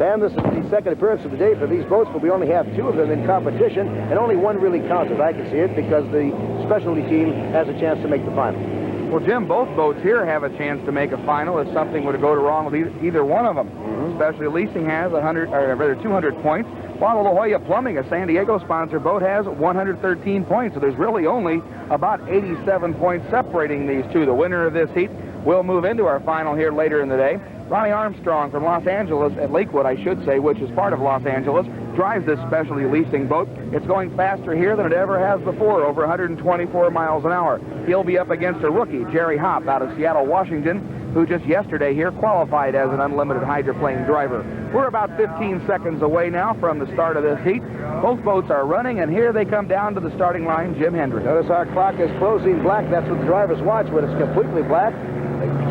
Sam, this is the second appearance of the day for these boats, but we only have 2 of them in competition, and only one really counts, as I can see it, because the specialty team has a chance to make the final. Well, Jim, both boats here have a chance to make a final if something were to go wrong with either one of them. Especially Leasing has 200 points, while La Jolla Plumbing, a San Diego-sponsored boat, has 113 points. So there's really only about 87 points separating these two. The winner of this heat will move into our final here later in the day. Ronnie Armstrong from Los Angeles, at Lakewood, I should say, which is part of Los Angeles, drives this specialty leasing boat. It's going faster here than it ever has before, over 124 miles an hour. He'll be up against a rookie, Jerry Hopp, out of Seattle, Washington, who just yesterday here qualified as an unlimited hydroplane driver. We're about 15 seconds away now from the start of this heat. Both boats are running, and here they come down to the starting line, Jim Hendry. Notice our clock is closing black. That's what the drivers watch. When it's completely black,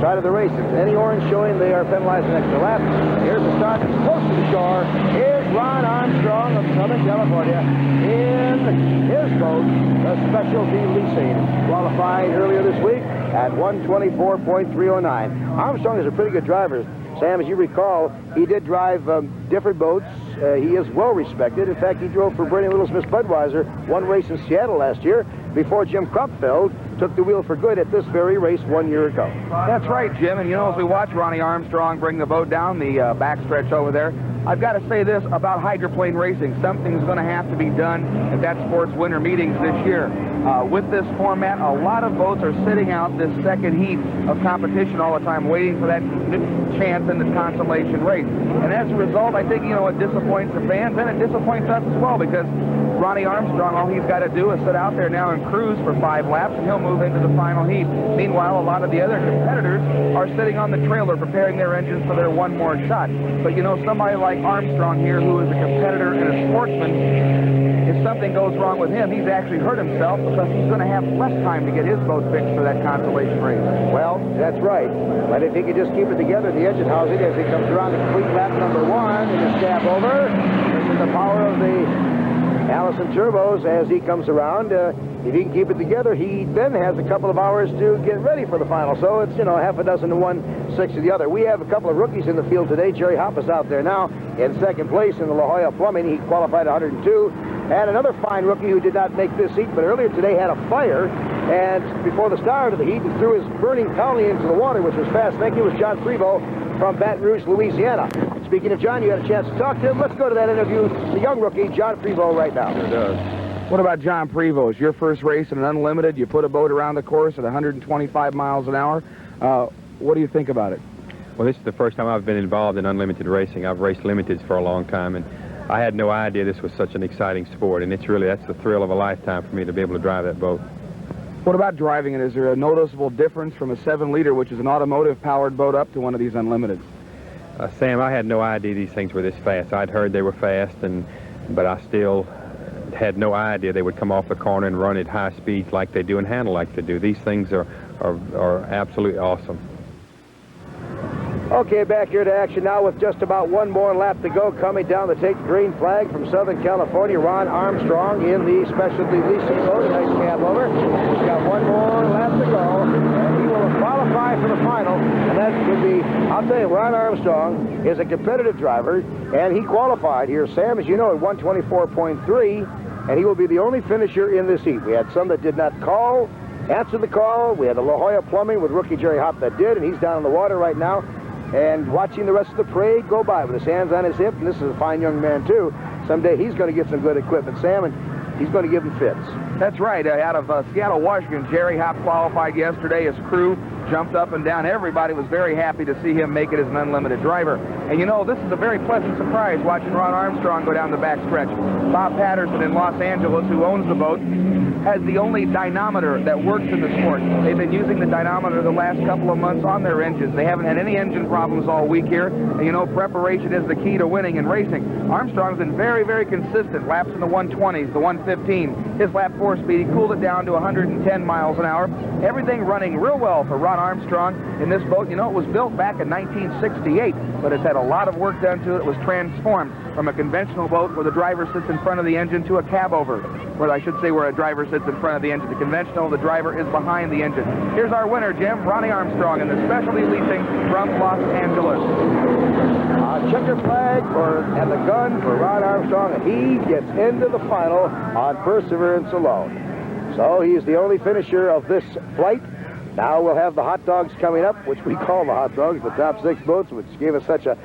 side of the race, if any orange showing, they are penalized an extra lap. Here's the start. It's close to the shore. Here's Ron Armstrong of Southern California in his boat, the specialty leasing, qualified earlier this week at 124.309. Armstrong is a pretty good driver. Sam, as you recall, he did drive different boats. He is well respected. In fact, he drove for Bernie Little's Miss Budweiser one race in Seattle last year before Jim Kropfeld took the wheel for good at this very race 1 year ago. That's right, Jim. And you know, as we watch Ronnie Armstrong bring the boat down the backstretch over there, I've got to say this about hydroplane racing. Something's going to have to be done at that sport's winter meetings this year. With this format, a lot of boats are sitting out this second heat of competition all the time, waiting for that chance in the Consolation race. And as a result, I think, you know, it disappoints the fans, and it disappoints us as well, because Ronnie Armstrong, all he's got to do is sit out there now and cruise for 5 laps, and he'll move into the final heat. Meanwhile, a lot of the other competitors are sitting on the trailer preparing their engines for their one more shot. But, you know, somebody like Armstrong here, who is a competitor and a sportsman, if something goes wrong with him, he's actually hurt himself because he's going to have less time to get his boat fixed for that Consolation race. Well, that's right. But if he could just keep it together, the engine housing, as he comes around to complete lap number 1 and his cab over, this is the power of the Allison turbos as he comes around. If he can keep it together, he then has a couple of hours to get ready for the final. So it's, you know, half a dozen to 1, 6 to the other. We have a couple of rookies in the field today. Jerry Hopp is out there now in second place in the La Jolla Plumbing. He qualified 102. And another fine rookie who did not make this heat, but earlier today had a fire, and before the start of the heat, he threw his burning collie into the water, which was fast. Thank you. It was John Prevost from Baton Rouge, Louisiana. Speaking of John, you had a chance to talk to him. Let's go to that interview. The young rookie, John Prevost, right now. Sure does. What about John Prevost? Your first race in an unlimited. You put a boat around the course at 125 miles an hour. What do you think about it? Well, this is the first time I've been involved in unlimited racing. I've raced limiteds for a long time, and I had no idea this was such an exciting sport, and that's the thrill of a lifetime for me to be able to drive that boat. What about driving it? Is there a noticeable difference from a 7-liter, which is an automotive-powered boat, up to one of these unlimiteds? Sam, I had no idea these things were this fast. I'd heard they were fast, but I still had no idea they would come off the corner and run at high speeds like they do and handle like they do. These things are absolutely awesome. Okay, back here to action now with just about one more lap to go. Coming down to take the green flag from Southern California, Ron Armstrong in the specialty leasing boat. A nice cab over. He's got one more lap to go, and he will qualify for the final. And that would be, I'll tell you, Ron Armstrong is a competitive driver, and he qualified here, Sam, as you know, at 124.3, and he will be the only finisher in this heat. We had some that did not answer the call. We had the La Jolla Plumbing with rookie Jerry Hopp that did, and he's down in the water right now. And watching the rest of the parade go by with his hands on his hip, and this is a fine young man, too. Someday he's going to get some good equipment, Sam, and he's going to give him fits. That's right. Out of Seattle, Washington, Jerry Hopp qualified yesterday. His crew jumped up and down. Everybody was very happy to see him make it as an unlimited driver. And, you know, this is a very pleasant surprise watching Ron Armstrong go down the back stretch. Bob Patterson in Los Angeles, who owns the boat, has the only dynamometer that works in the sport. They've been using the dynamometer the last couple of months on their engines. They haven't had any engine problems all week here. And, you know, preparation is the key to winning in racing. Armstrong's been very, very consistent. Laps in the 120s, the 115. His lap 4 speed, he cooled it down to 110 miles an hour. Everything running real well for Ron Armstrong in this boat. You know, it was built back in 1968, but it's had a lot of work done to it. It was transformed from a conventional boat where the driver sits in front of the engine to a cab over, where I should say where a driver sits in front of the engine. The conventional, the driver is behind the engine. Here's our winner, Jim, Ronnie Armstrong in the Specialty Leasing from Los Angeles. Checker flag and the gun for Ron Armstrong, and he gets into the final on Perseverance alone. So he's the only finisher of this flight. Now we'll have the hot dogs coming up, which we call the hot dogs, the top 6 boats, which gave us such a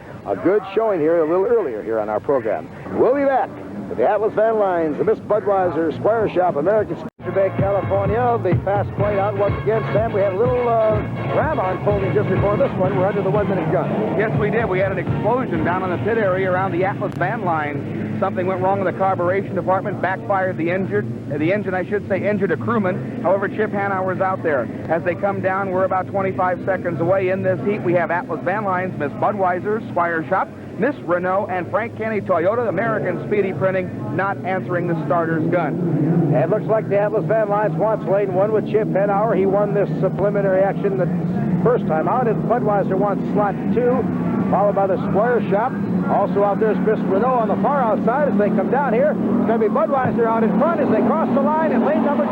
good showing here a little earlier here on our program. We'll be back with the Atlas Van Lines, the Miss Budweiser, Squire Shop, American Bay, California. The fast flight out once again. Sam, we had a little ram unfolding just before this one. We're under the 1-minute gun. Yes, we did. We had an explosion down in the pit area around the Atlas Van Lines. Something went wrong in the carburation department, backfired the engine, I should say, injured a crewman. However, Chip Hanauer's out there. As they come down, we're about 25 seconds away in this heat. We have Atlas Van Lines, Miss Budweiser, Squire Shop, Miss Renault, and Frank Kenney Toyota, American Speedy Printing, not answering the starter's gun. And it looks like the Atlas Van Lines wants lane 1 with Chip Hanauer. He won this preliminary action the first time out. And Budweiser wants slot 2, followed by the Squire Shop. Also out there is Miss Renault on the far outside as they come down here. It's going to be Budweiser out in front as they cross the line in lane number 2.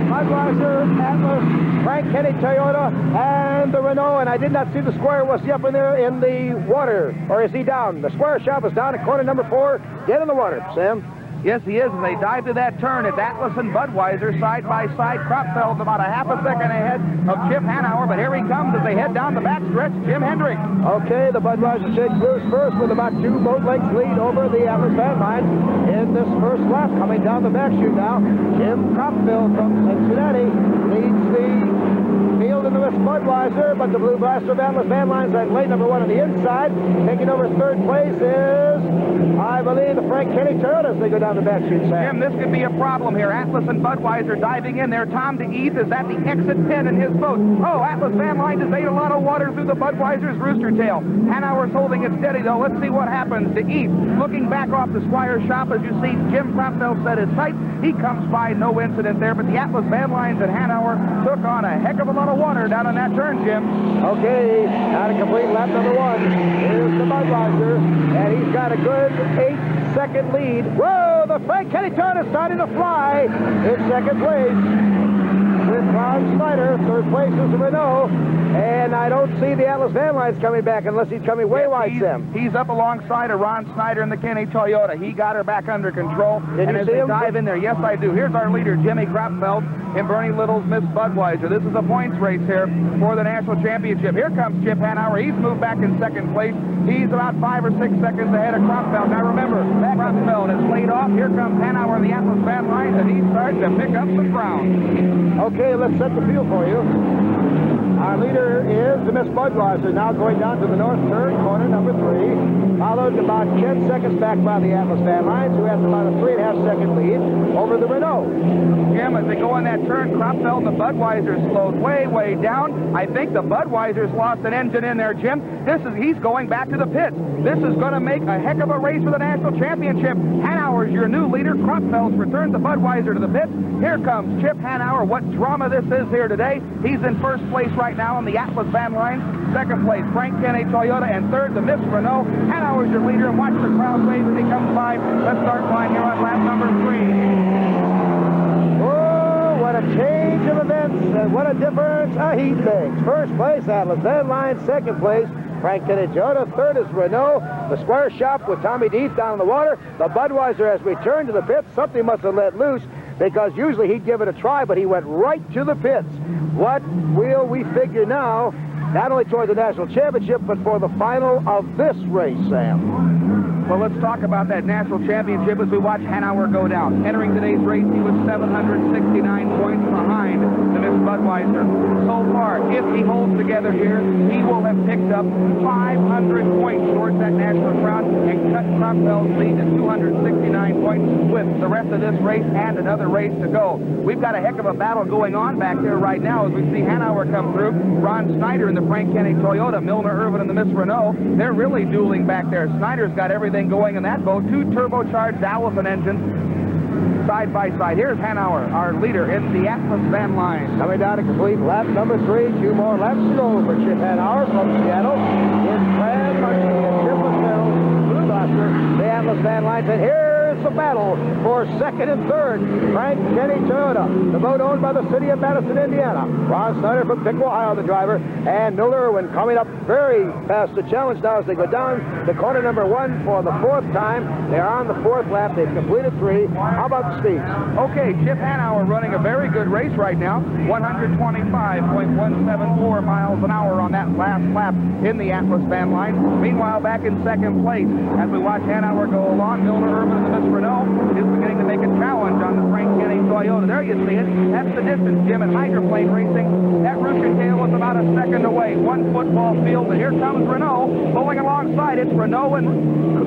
Budweiser, Atlas, Frank Kenney Toyota, and the Renault. And I did not see the Squire. Was he up in there in the water, or is he down? The Squire Shop is down at corner number 4. Get in the water, Sam. Yes, he is. As they dive to that turn, it's Atlas and Budweiser side by side. Kropfeld about a half a second ahead of Chip Hanauer, but here he comes as they head down the backstretch. Jim Hendrick. Okay, the Budweiser shakes loose first with about 2 boat lengths lead over the Atlas Van Lines in this first lap. Coming down the back chute now, Jim Kropfeld from Cincinnati leads the field in the Miss Budweiser, but the Blue Blaster of Atlas Van Lines at lane number 1 on the inside. Taking over 3rd place is, I believe, the Frank Kenney Toyota as they go down the back chute, Sam. Jim, this could be a problem here. Atlas and Budweiser diving in there. Tom DeEath is at the exit pin in his boat. Oh, Atlas Van Lines has ate a lot of water through the Budweiser's rooster tail. Hanauer's holding it steady, though. Let's see what happens. DeEath looking back off the Squire Shop. As you see, Jim Kropfeld set his sight. He comes by, no incident there, but the Atlas Van Lines and Hanauer took on a heck of a lot of water down in that turn, Jim. Okay, now to complete lap number 1. Here's the Budweiser, and he's got a good 8-second lead. Whoa, the Frank Kenney Toyota starting to fly in 2nd place with Ron Snyder. 3rd place is the Renault, and I don't see the Atlas Van Lines coming back unless he's coming way wide, Sam. He's up alongside of Ron Snyder in the Kenney Toyota. He got her back under control. Did and you as see they him? dive in there, yes, I do. Here's our leader, Jimmy Kropfeld, and Bernie Little's Miss Budweiser. This is a points race here for the national championship. Here comes Chip Hanauer. He's moved back in 2nd place. He's about 5 or 6 seconds ahead of Kropfeld. Now remember, Kropfeld is laid off. Here comes Hanauer, the Atlas Van Lines, and he's starting to pick up some ground. Okay, let's set the field for you. Our leader is the Miss Budweiser, now going down to the north turn, corner number 3. Followed about 10 seconds back by the Atlas Van Lines, who has about a 3.5-second lead over the Renault. Jim, as they go on that turn, Kropfeld and the Budweiser slowed way down. I think the Budweiser's lost an engine in there, Jim. He's going back to the pits. This is going to make a heck of a race for the national championship. Hanauer's your new leader. Kropfeld's returned the Budweiser to the pits. Here comes Chip Hanauer. What drama this is here today. He's in 1st place right now on the Atlas Van Lines. 2nd place, Frank Kenney Toyota, and 3rd, the Miss Renault. Hanauer's your leader, and watch the crowd wave as he comes by. Let's start line here on lap number 3. Oh, what a change of events, and what a difference a heat makes. 1st place, Atlas Van Lines. 2nd place, Frank Kenney Toyota. 3rd is Renault. The Squire Shop with Tommy Deeth down in the water. The Budweiser has returned to the pits. Something must have let loose, because usually he'd give it a try, but he went right to the pits. What will we figure now, not only toward the national championship, but for the final of this race, Sam? Well, let's talk about that national championship as we watch Hanauer go down. Entering today's race, he was 769 points behind the Miss Budweiser. So far, if he holds together here, he will have picked up 500 points towards that national crown and cut Kropfeld's lead to 269 points with the rest of this race and another race to go. We've got a heck of a battle going on back there right now as we see Hanauer come through. Ron Snyder in the Frank Kenney Toyota, Milner Irvin in the Miss Renault. They're really dueling back there. Snyder's got everything going in that boat. 2 turbocharged Allison engines. side by side. Here's Hanauer, our leader in the Atlas Van Line. Coming down to complete lap number 3. 2 more laps to go for Chip Hanauer from Seattle. In Fran Martin and Chip Lascelles, Blue Oscar, the Atlas Van Line. And here's the battle for second and third. Frank Kenney Toyota, the boat owned by the city of Madison, Indiana. Ron Snyder from Piqua, Ohio, the driver. And Milner Irwin coming up very fast to challenge now as they go down the corner number 1 for the 4th time. They're on the 4th lap. They've completed 3. How about the speeds? Okay, Chip Hanauer running a very good race right now. 125.174 miles an hour on that last lap in the Atlas Van Line. Meanwhile, back in second place, as we watch Hanauer go along, Milner Irvin and the Miss Renault is beginning to make a challenge on the Frank Kenney Toyota. There you see it. That's the distance, Jim, in hydroplane racing. That Ruchentail was about a second away. 1 football field, and here comes Renault pulling alongside. It's Renault and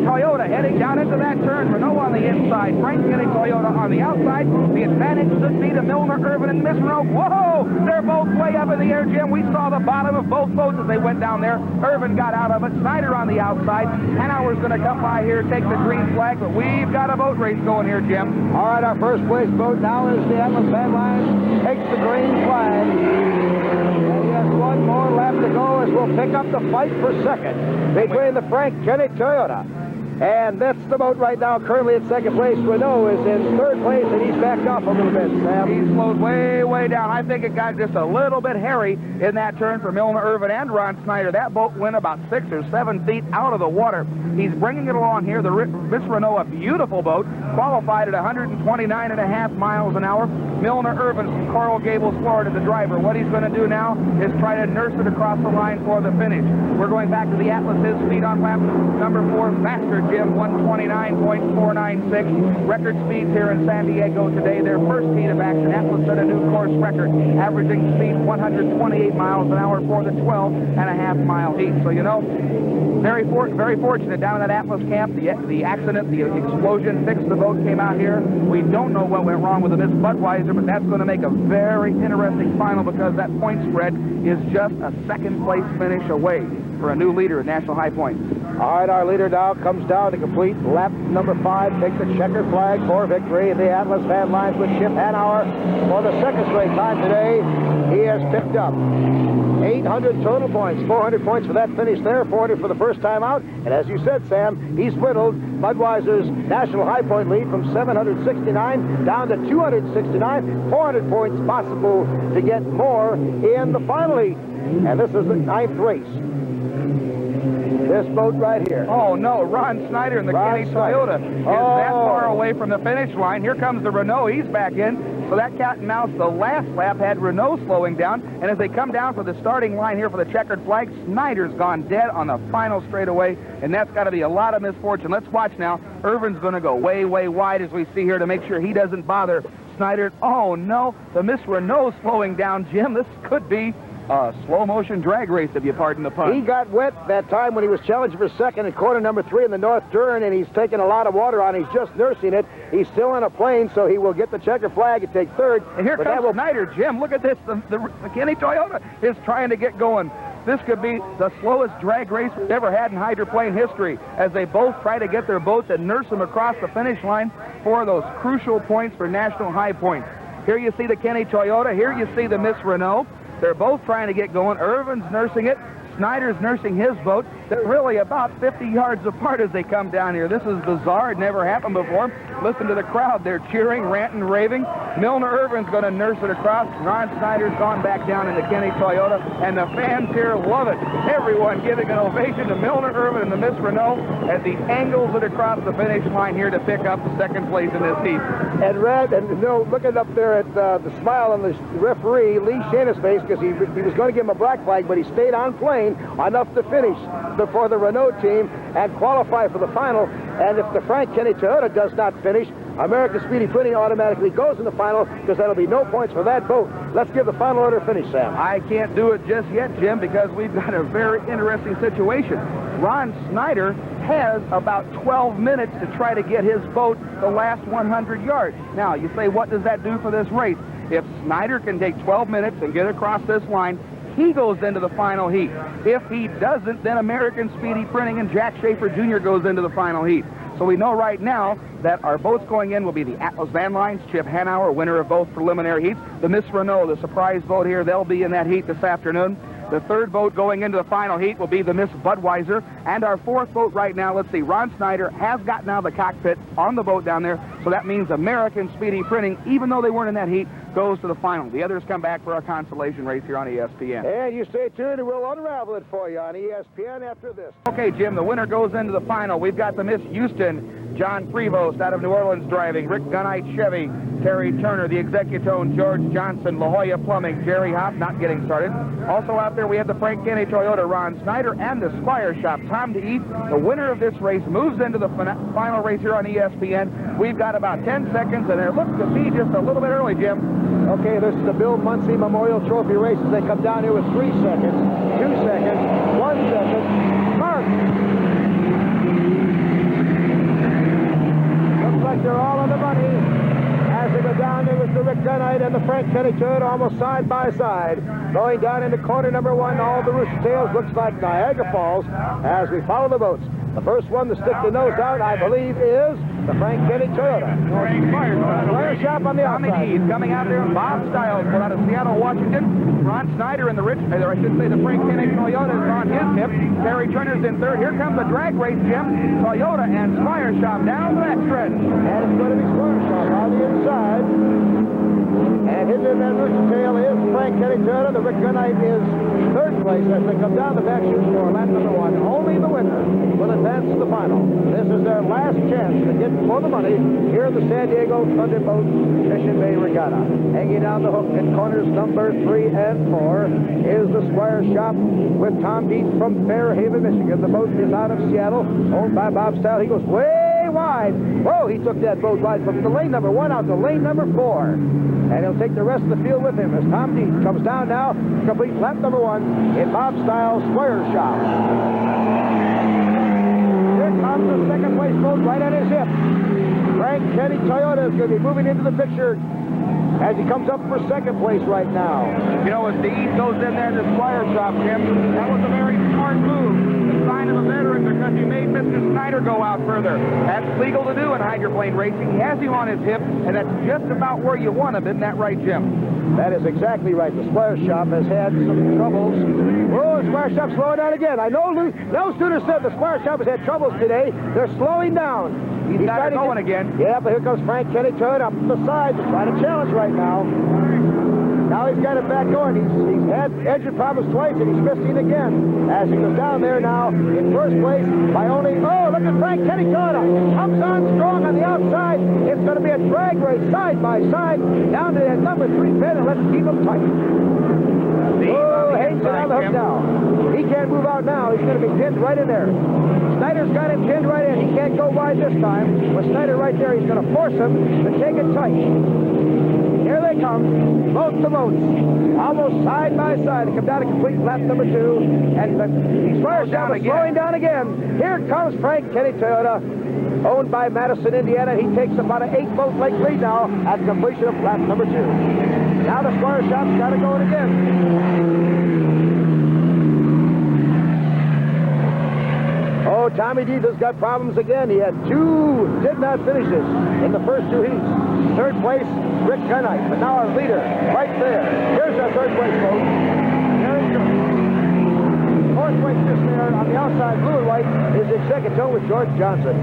Toyota heading down into that turn. Renault on the inside, Frank Kenney Toyota on the outside. The advantage should be to Milner Irvin and Miss Renault. Whoa! They're both way up in the air, Jim. We saw the bottom of both boats as they went down there. Irvin got out of it. Snyder on the outside. Hanauer's going to come by here, take the green flag, but we've got a boat race going here, Jim. All right, our first place boat now is the Atlas Van Line. Takes the green flag. And he has 1 more lap to go as we'll pick up the fight for second between the Frank Kenney Toyota. And that's the boat right now, currently in second place. Renault is in third place, and he's backed off a little bit, Sam. He slowed way, way down. I think it got just a little bit hairy in that turn for Milner Irvin and Ron Snyder. That boat went about 6 or 7 feet out of the water. He's bringing it along here. The Miss Renault, a beautiful boat, qualified at 129.5 miles an hour. Milner Irvin from Coral Gables, Florida, the driver. What he's going to do now is try to nurse it across the line for the finish. We're going back to the Atlas. His speed on lap number 4, faster, Jim, 129.496. Record speeds here in San Diego today. Their first heat of action. Atlas set a new course record, averaging speed 128 miles an hour for the 12.5-mile heat. So, you know, very fortunate down in that Atlas camp. The accident, the explosion fixed the boat, came out here. We don't know what went wrong with the Miss Budweiser, but that's going to make a very interesting final because that point spread is just a second place finish away for a new leader at National High Point. All right, our leader now comes down to complete lap number 5. Take the checkered flag for victory in the Atlas Van Lines with Chip Hanauer. For the second straight time today, he has picked up 800 total points. 400 points for that finish there, 400 for the first time out. And as you said, Sam, he's whittled Budweiser's National High Point lead from 769 down to 269. 400 points possible to get more in the final heat. And this is the 9th race. This boat right here. Oh, no. Ron Snyder and the Kenney Toyota is that far away from the finish line. Here comes the Renault. He's back in. So that cat and mouse, the last lap, had Renault slowing down. And as they come down for the starting line here for the checkered flag, Snyder's gone dead on the final straightaway. And that's got to be a lot of misfortune. Let's watch now. Irvin's going to go way, way wide as we see here to make sure he doesn't bother Snyder. Oh, no. The Miss Renault slowing down, Jim. This could be a slow-motion drag race, if you pardon the pun. He got wet that time when he was challenging for second in corner number 3 in the North Turn, and he's taking a lot of water on. He's just nursing it. He's still in a plane, so he will get the checkered flag and take third. And here comes Snyder, Jim. Look at this. The Kenney Toyota is trying to get going. This could be the slowest drag race we've ever had in hydroplane history as they both try to get their boats and nurse them across the finish line for those crucial points for National High Point. Here you see the Kenney Toyota. Here you see the Miss Renault. They're both trying to get going. Irvin's nursing it. Snyder's nursing his boat. They're really about 50 yards apart as they come down here. This is bizarre. It never happened before. Listen to the crowd. They're cheering, ranting, raving. Milner Irvin's going to nurse it across. Ron Snyder's gone back down in the Kenney Toyota, and the fans here love it. Everyone giving an ovation to Milner Irvin and the Miss Renault as he angles it across the finish line here to pick up the second place in this heat. And Red, and you know, looking up there at the smile on the referee, Lee Shana's face, because he was going to give him a black flag, but he stayed on plane enough to finish for the Renault team and qualify for the final. And if the Frank Kenney Toyota does not finish, American Speedy Printing automatically goes in the final because there'll be no points for that boat. Let's give the final order finish, Sam. I can't do it just yet, Jim, because we've got a very interesting situation. Ron Snyder has about 12 minutes to try to get his boat the last 100 yards. Now, you say, what does that do for this race? If Snyder can take 12 minutes and get across this line, he goes into the final heat. If he doesn't, then American Speedy Printing and Jack Schaefer Jr. goes into the final heat. So we know right now that our boats going in will be the Atlas Van Lines, Chip Hanauer, winner of both preliminary heats. The Miss Renault, the surprise boat here, they'll be in that heat this afternoon. The third boat going into the final heat will be the Miss Budweiser. And our fourth boat right now, let's see, Ron Snyder has got now the cockpit on the boat down there. So that means American Speedy Printing, even though they weren't in that heat, goes to the final. The others come back for our consolation race here on ESPN. And you stay tuned and we'll unravel it for you on ESPN after this. Okay, Jim, the winner goes into the final. We've got the Miss Houston, John Prevost out of New Orleans driving, Rick GUNITE Chevy, Terry Turner, the Executone, George Johnson, La Jolla Plumbing, Jerry Hopp not getting started. Also out there we have the Frank Kenney Toyota, Ron Snyder, and the Squire Shop. Tom to eat. The winner of this race moves into the final race here on ESPN. We've got about 10 seconds, and it looks to be just a little bit early, Jim. Okay, this is the Bill Muncie Memorial Trophy races. They come down here with 3 seconds, 2 seconds, 1 second. Mark! Looks like they're all on the money. As they go down there with the Rick GUNITE and the Frank Kenney Toyota almost side by side. Going down into corner number 1, all the rooster tails looks like Niagara Falls as we follow the boats. The first one to stick the nose out, I believe, is the Frank Kenney Toyota. Squire Shop on the outside. Tommy Dees coming out there. Bob Stiles out of Seattle, Washington. Ron Snyder in the the Frank Kenney Toyota is on his hip. Terry Turner's in third. Here comes the drag race, Jim. Toyota and Squire Shop down the back stretch. And it's going to be Squire Shop on the inside. And hidden in that rooster tail is Frank Kenney Toyota. The Rick GUNITE is third place as they come down the back chute for lap number 1. Only the winner will advance to the final. This is their last chance to get for the money here in the San Diego Thunderbolt Mission Bay Regatta. Hanging down the hook in corners number 3 and 4 is the Squire Shop with Tom Dees from Fairhaven, Michigan. The boat is out of Seattle, owned by Bob Stiles. He goes way wide. Whoa, he took that boat wide from the lane number 1 out to lane number 4. And he'll take the rest of the field with him as Tom Dees comes down now, complete lap number 1 in Bob Stiles' Squire Shop. Here comes the second place boat right on his hip. Frank Kenney Toyota is going to be moving into the picture as he comes up for second place right now. You know, as Dees goes in there in the Squire Shop, Jim, that was a very smart move. The sign of a veteran because he made Mr. Snyder go out further. That's legal to do in hydroplane racing. He has him on his hip, and that's just about where you want him. Isn't that right, Jim? That is exactly right. The Squire Shop has had some troubles. Whoa, the Squire Shop's slowing down again. I know no student said the Squire Shop has had troubles today. They're slowing down. He's got it going again. Yeah, but here comes Frank Kenney Toyota up the side to try to challenge right now. Now he's got it back going. He's had engine problems twice, and he's missing again. As he goes down there now in first place by only, oh, look at Frank Kenney Toyota. Comes on strong on the outside. It's going to be a drag race side by side down to that number 3 pin, and let's keep him tight. Oh, Hayes on the hook now. He can't move out now. He's going to be pinned right in there. Snyder's got him pinned right in. He can't go wide this time. With Snyder right there, he's going to force him to take it tight. Here they come, both the boats, almost side by side to come down to complete lap number 2. And the Squire Shop is slowing down again. Here comes Frank Kenney Toyota, owned by Madison, Indiana. He takes about an 8-boat length lead now at completion of lap number 2. Now the Squire Shop's got it going again. Oh, Tommy Dees has got problems again. He had 2 did not finishes in the first 2 heats. Third place, Rick GUNITE. But now our leader, right there. Here's our third place boat. There he goes. Fourth place just there on the outside, blue and white, is Executone with George Johnson.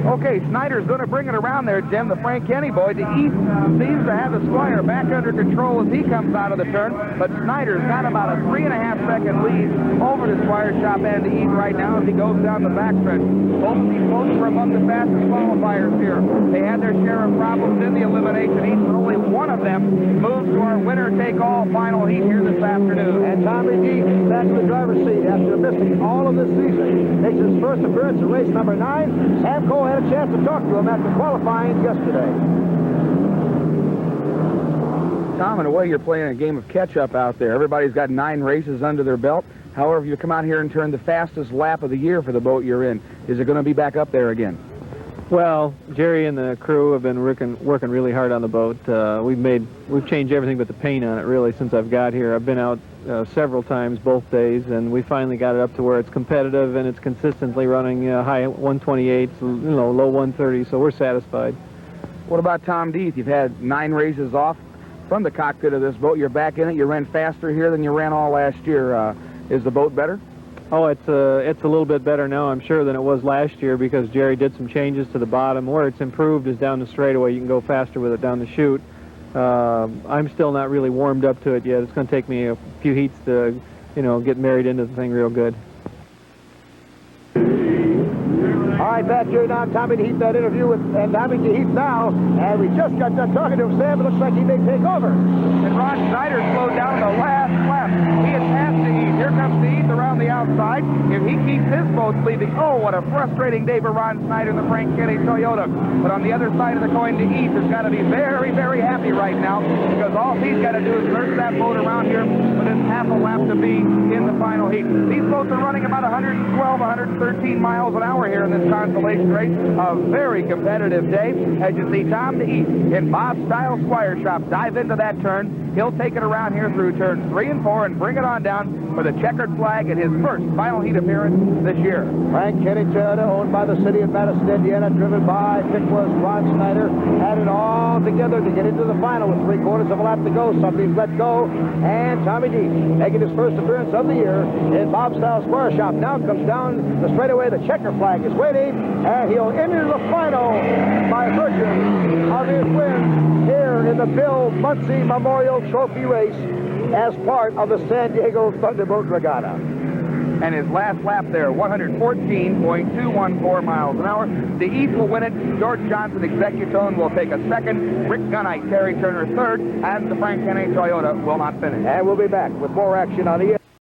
Okay, Snyder's going to bring it around there, Jim. The Frank Kenney boy to east seems to have the Squire back under control as he comes out of the turn, but Snyder's got about a 3.5-second lead over the Squire Shop and to east right now as he goes down the backstretch. Both of these boats were among the fastest qualifiers here. They had their share of problems in the elimination heat, but only one of them moves to our winner-take-all final heat here this afternoon. And Tommy Dees back in the driver's seat after missing all of this season. Makes his first appearance in race number 9. Sam Cole had a chance to talk to him after qualifying yesterday. Tom, in a way, you're playing a game of catch-up out there. Everybody's got 9 races under their belt. However, you come out here and turn the fastest lap of the year for the boat you're in. Is it going to be back up there again? Well, Jerry and the crew have been working really hard on the boat. We've changed everything but the paint on it really since I've got here. I've been out several times both days, and we finally got it up to where it's competitive and it's consistently running high 128s, low 130s. So we're satisfied. What about Tom Deeth? You've had 9 races off from the cockpit of this boat. You're back in it. You ran faster here than you ran all last year. Is the boat better? Oh, it's a little bit better now, I'm sure, than it was last year because Jerry did some changes to the bottom. Where it's improved is down the straightaway. You can go faster with it down the chute. I'm still not really warmed up to it yet. It's going to take me a few heats to, get married into the thing real good. All right, back here now, Tommy DeHeath, that interview with Tommy DeHeath now, and we just got done talking to him, Sam. It looks like he may take over. And Ron Schneider slowed down the last lap. He had passed DeHeath. Here comes DeHeath around the outside. If he keeps his boat leaving, oh, what a frustrating day for Ron Schneider and the Frank Kenney Toyota. But on the other side of the coin, DeHeath has got to be very, very happy right now because all he's got to do is nurse that boat around here with his half a lap to be in the final heat. These boats are running about 112, 113 miles an hour here in this Consolation race. A very competitive day. As you see Tom DeHeath in Bob's Style Squire shop dive into that turn. He'll take it around here through turns 3 and 4 and bring it on down for the checkered flag at his first final heat appearance this year. Frank Kenney Toyota, owned by the city of Madison, Indiana, driven by Pickless Ron Schneider, had it all together to get into the final with 3/4 of a lap to go. Somebody's let go, and Tommy DeHeath making his first appearance of the year in Bob's Style Square shop. Now comes down the straightaway. The checker flag is waiting, and he'll enter the final by virtue of his win here in the Bill Muncie Memorial Trophy race as part of the San Diego Thunderbolt Regatta. And his last lap there, 114.214 miles an hour. DeHeath will win it. George Johnson, Executone, will take a second. Rick Gunite, Terry Turner, third. And the Frank Kenney Toyota will not finish. And we'll be back with more action on the